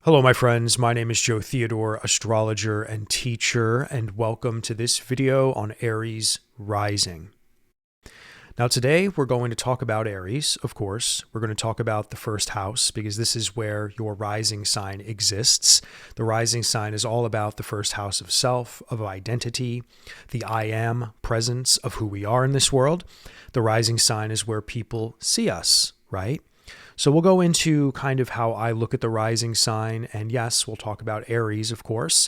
Hello, my friends. My name is Joe Theodore, astrologer and teacher, and welcome to this video on Aries rising. Now, today we're going to talk about Aries, of course. We're going to talk about the first house because this is where your rising sign exists. The rising sign is all about the first house of self, of identity, the I am presence of who we are in this world. The rising sign is where people see us, right? So we'll go into kind of how I look at the rising sign. And yes, we'll talk about Aries, of course.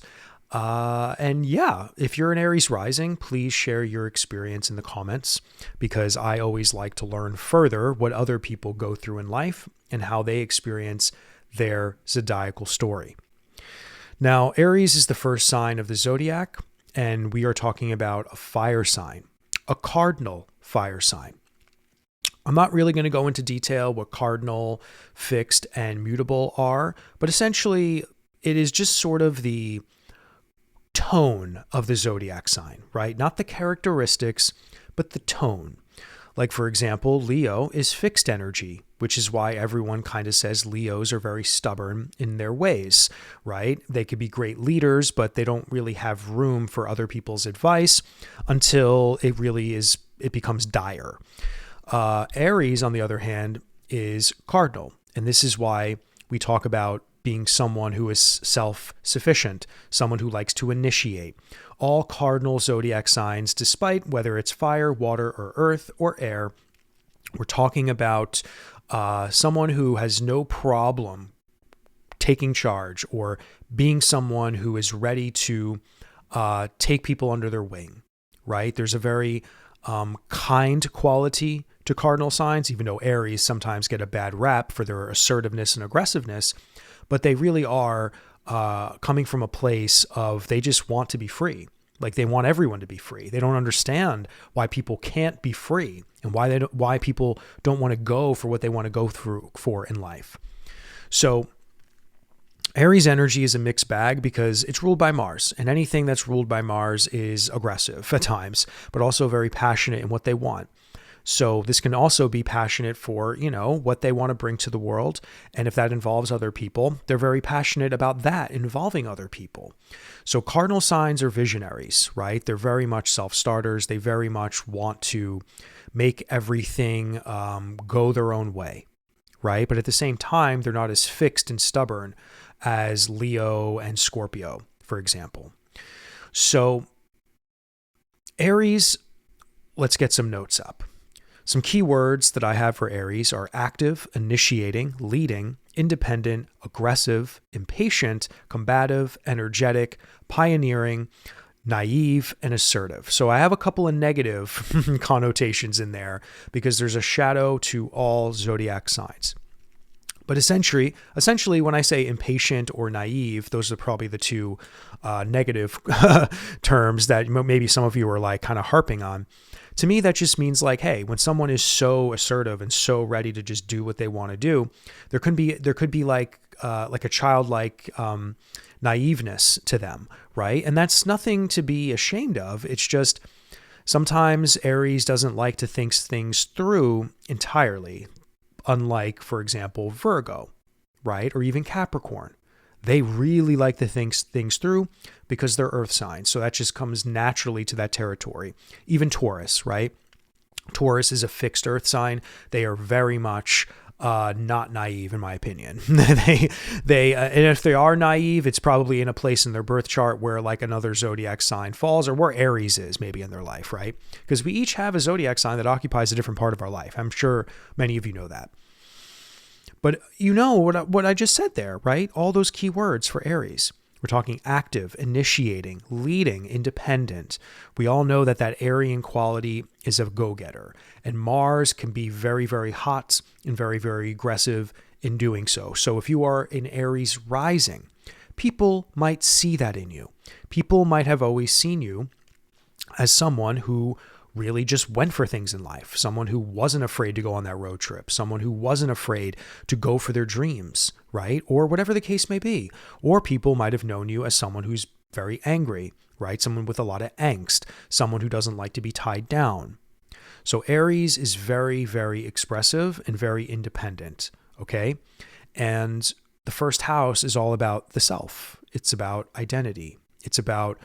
And yeah, if you're an Aries rising, please share your experience in the comments because I always like to learn further what other people go through in life and how they experience their zodiacal story. Now, Aries is the first sign of the zodiac, and we are talking about a fire sign, a cardinal fire sign. I'm not really going to go into detail what cardinal, fixed, and mutable are, but essentially it is just sort of the tone of the zodiac sign, right? Not the characteristics, but the tone. Like, for example, Leo is fixed energy, which is why everyone kind of says Leos are very stubborn in their ways, right? They could be great leaders, but they don't really have room for other people's advice until it becomes dire. Aries, on the other hand, is cardinal. And this is why we talk about being someone who is self-sufficient, someone who likes to initiate. All cardinal zodiac signs, despite whether it's fire, water, or earth, or air, we're talking about someone who has no problem taking charge or being someone who is ready to take people under their wing, right? There's a very kind quality to cardinal signs, even though Aries sometimes get a bad rap for their assertiveness and aggressiveness, but they really are coming from a place of they just want to be free. Like, they want everyone to be free. They don't understand why people can't be free and why people don't want to go for what they want to go through for in life. So Aries energy is a mixed bag because it's ruled by Mars, and anything that's ruled by Mars is aggressive at times, but also very passionate in what they want. So this can also be passionate for, what they want to bring to the world. And if that involves other people, they're very passionate about that involving other people. So cardinal signs are visionaries, right? They're very much self-starters. They very much want to make everything go their own way, right? But at the same time, they're not as fixed and stubborn as Leo and Scorpio, for example. So Aries, let's get some notes up. Some key words that I have for Aries are active, initiating, leading, independent, aggressive, impatient, combative, energetic, pioneering, naive, and assertive. So I have a couple of negative connotations in there because there's a shadow to all zodiac signs. But essentially, when I say impatient or naive, those are probably the two negative terms that maybe some of you are like kind of harping on. To me, that just means like, hey, when someone is so assertive and so ready to just do what they want to do, there could be like a childlike naiveness to them, right? And that's nothing to be ashamed of. It's just sometimes Aries doesn't like to think things through entirely. Unlike, for example, Virgo, right? Or even Capricorn. They really like to think things through because they're earth signs. So that just comes naturally to that territory. Even Taurus, right? Taurus is a fixed earth sign. They are very much not naive, in my opinion. And if they are naive, it's probably in a place in their birth chart where like another zodiac sign falls, or where Aries is maybe in their life, right? Because we each have a zodiac sign that occupies a different part of our life. I'm sure many of you know that. But you know what I just said there, right? All those key words for Aries. We're talking active, initiating, leading, independent. We all know that Aryan quality is a go-getter. And Mars can be very, very hot and very, very aggressive in doing so. So if you are in Aries rising, people might see that in you. People might have always seen you as someone who really just went for things in life, someone who wasn't afraid to go on that road trip, someone who wasn't afraid to go for their dreams, right? Or whatever the case may be. Or people might have known you as someone who's very angry, right? Someone with a lot of angst, someone who doesn't like to be tied down. So Aries is very, very expressive and very independent, okay? And the first house is all about the self. It's about identity. It's about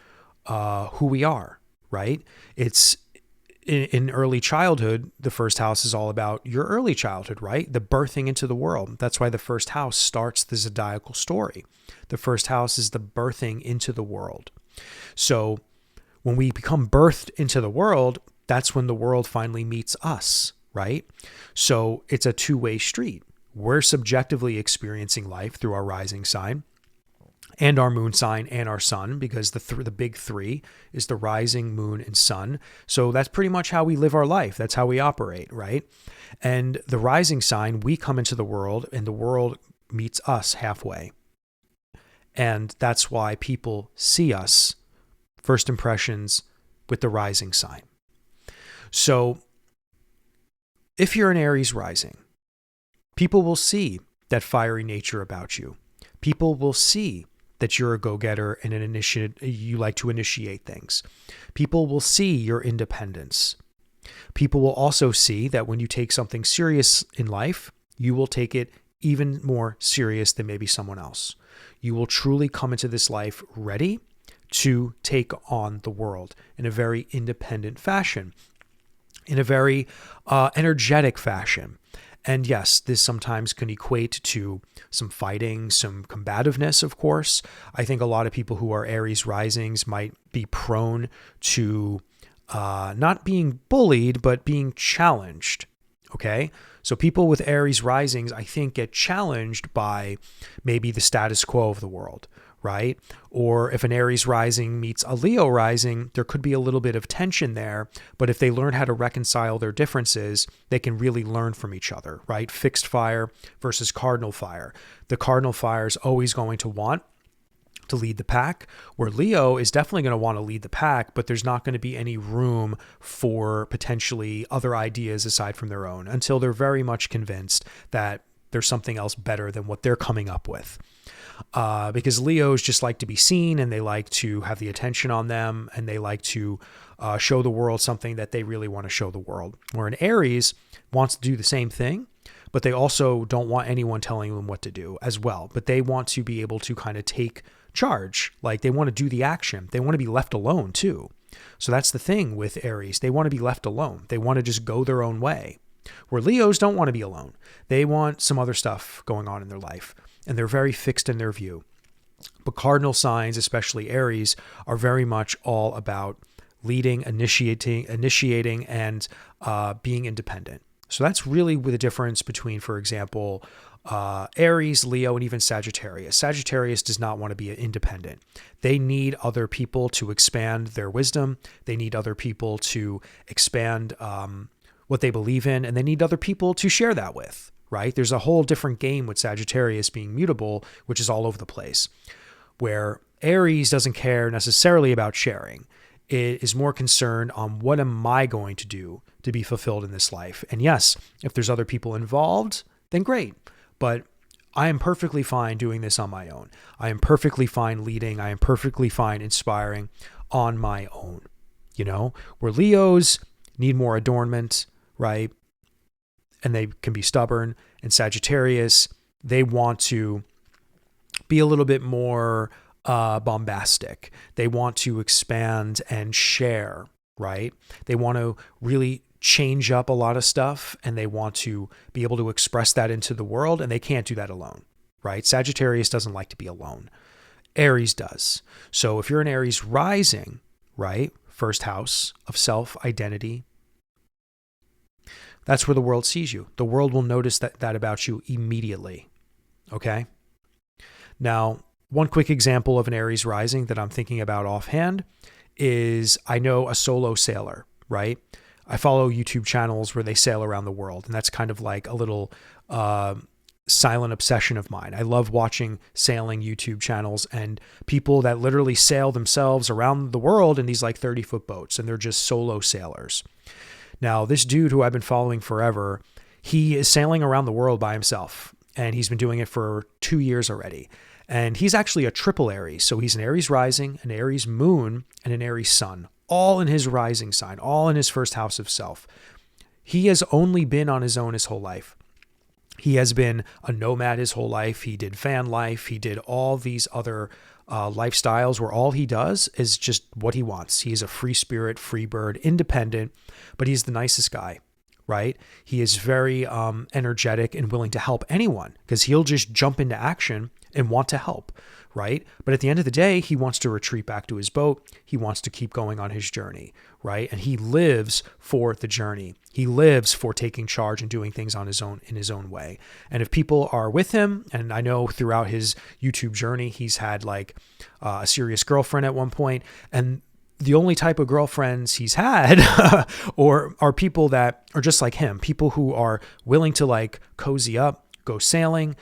who we are, right? It's in early childhood, the first house is all about your early childhood, right? The birthing into the world. That's why the first house starts the zodiacal story. The first house is the birthing into the world. So when we become birthed into the world, that's when the world finally meets us, right? So it's a two-way street. We're subjectively experiencing life through our rising sign and our moon sign and our sun, because the big three is the rising, moon, and sun. So that's pretty much how we live our life. That's how we operate, right? And the rising sign, we come into the world and the world meets us halfway. And that's why people see us, first impressions, with the rising sign. So if you're an Aries rising, people will see that fiery nature about you. People will see that you're a go-getter and you like to initiate things. People will see your independence. People will also see that when you take something serious in life, you will take it even more serious than maybe someone else. You will truly come into this life ready to take on the world in a very independent fashion, in a very energetic fashion. And yes, this sometimes can equate to some fighting, some combativeness, of course. I think a lot of people who are Aries risings might be prone to not being bullied, but being challenged. Okay? So people with Aries risings, I think, get challenged by maybe the status quo of the world, right? Or if an Aries rising meets a Leo rising, there could be a little bit of tension there. But if they learn how to reconcile their differences, they can really learn from each other, right? Fixed fire versus cardinal fire. The cardinal fire is always going to want to lead the pack, where Leo is definitely going to want to lead the pack, but there's not going to be any room for potentially other ideas aside from their own until they're very much convinced that there's something else better than what they're coming up with. Because Leos just like to be seen, and they like to have the attention on them, and they like to show the world something that they really want to show the world. Where an Aries wants to do the same thing, but they also don't want anyone telling them what to do as well. But they want to be able to kind of take charge. Like, they want to do the action. They want to be left alone too. So that's the thing with Aries. They want to be left alone. They want to just go their own way. Where Leos don't want to be alone. They want some other stuff going on in their life, and they're very fixed in their view. But cardinal signs, especially Aries, are very much all about leading, initiating, and being independent. So that's really the difference between, for example, Aries, Leo, and even Sagittarius. Sagittarius does not want to be independent. They need other people to expand their wisdom. They need other people to expand what they believe in, and they need other people to share that with, right? There's a whole different game with Sagittarius being mutable, which is all over the place, where Aries doesn't care necessarily about sharing. It is more concerned on what am I going to do to be fulfilled in this life. And yes, if there's other people involved, then great. But I am perfectly fine doing this on my own. I am perfectly fine leading. I am perfectly fine inspiring on my own. You know, where Leos need more adornment, right? And they can be stubborn. And Sagittarius, they want to be a little bit more bombastic. They want to expand and share, right? They want to really change up a lot of stuff, and they want to be able to express that into the world, and they can't do that alone, right? Sagittarius doesn't like to be alone. Aries does. So if you're an Aries rising, right, first house of self-identity, that's where the world sees you. The world will notice that about you immediately, okay? Now, one quick example of an Aries rising that I'm thinking about offhand is, I know a solo sailor, right? I follow YouTube channels where they sail around the world, and that's kind of like a little silent obsession of mine. I love watching sailing YouTube channels and people that literally sail themselves around the world in these like 30-foot boats, and they're just solo sailors. Now, this dude who I've been following forever, he is sailing around the world by himself, and he's been doing it for 2 years already. And he's actually a triple Aries. So he's an Aries rising, an Aries moon, and an Aries sun, all in his rising sign, all in his first house of self. He has only been on his own his whole life. He has been a nomad his whole life. He did van life. He did all these other lifestyles where all he does is just what he wants. He is a free spirit, free bird, independent, but he's the nicest guy, right? He is very energetic and willing to help anyone because he'll just jump into action and want to help, right? But at the end of the day, he wants to retreat back to his boat. He wants to keep going on his journey, right? And he lives for the journey. He lives for taking charge and doing things on his own, in his own way. And if people are with him, and I know throughout his YouTube journey, he's had like a serious girlfriend at one point, and the only type of girlfriends he's had or are people that are just like him, people who are willing to like cozy up, go sailing,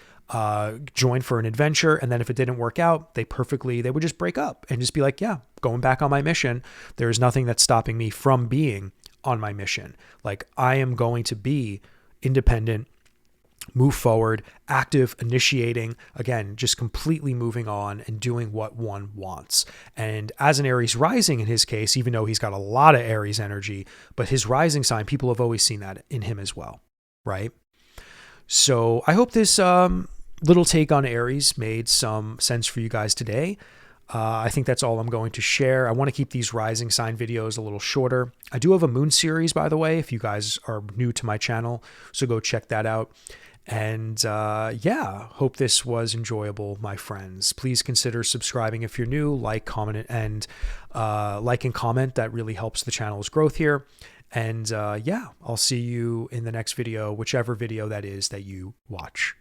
join for an adventure. And then if it didn't work out, they would just break up and just be like, yeah, going back on my mission. There's nothing that's stopping me from being on my mission. Like, I am going to be independent, move forward, active, initiating, again, just completely moving on and doing what one wants. And as an Aries rising in his case, even though he's got a lot of Aries energy, but his rising sign, people have always seen that in him as well, right? So I hope this little take on Aries made some sense for you guys today. I think that's all I'm going to share. I want to keep these rising sign videos a little shorter. I do have a moon series, by the way, if you guys are new to my channel, so go check that out. And yeah, hope this was enjoyable, my friends. Please consider subscribing if you're new, like, comment, and like and comment. That really helps the channel's growth here. And yeah, I'll see you in the next video, whichever video that is that you watch.